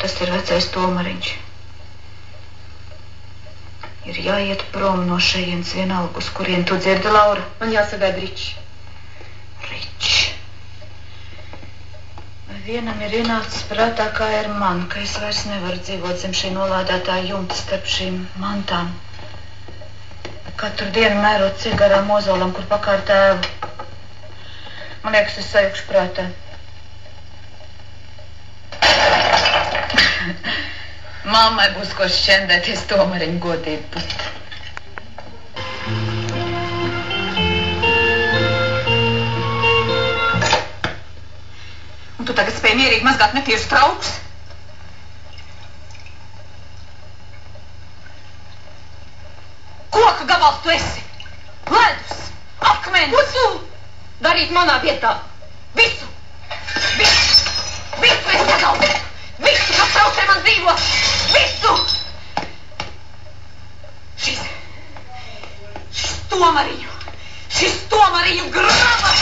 Tas ir vecais Tomariņš. Ir jāiet prom no šejienes vienalga, uz kurien tu dzirdi, Laura. Man jāsagaida Ričs. Ričs. Vai vienam ir ienācis prātā, kā ir man, ka es vairs nevaru dzīvot zem šī nolādētā jumta starp šīm mantām. Katru dienu mērot cigarām mozolam, kur pakārt tēvu. Man liekas, es sajukšu prātā. Mammai būs ko šķendēties Tomariņu godību put. Un tu tagad spēj mierīgi mazgāt netīrus traukus? Koka gabals tu esi? Ledus, akmenis. Ko tu darīt manā vietā? Visu! Visu! Visu es sazaudēju! Visu, kas traucē man dzīvot! Visu! Šis Tomariņu grāmatā!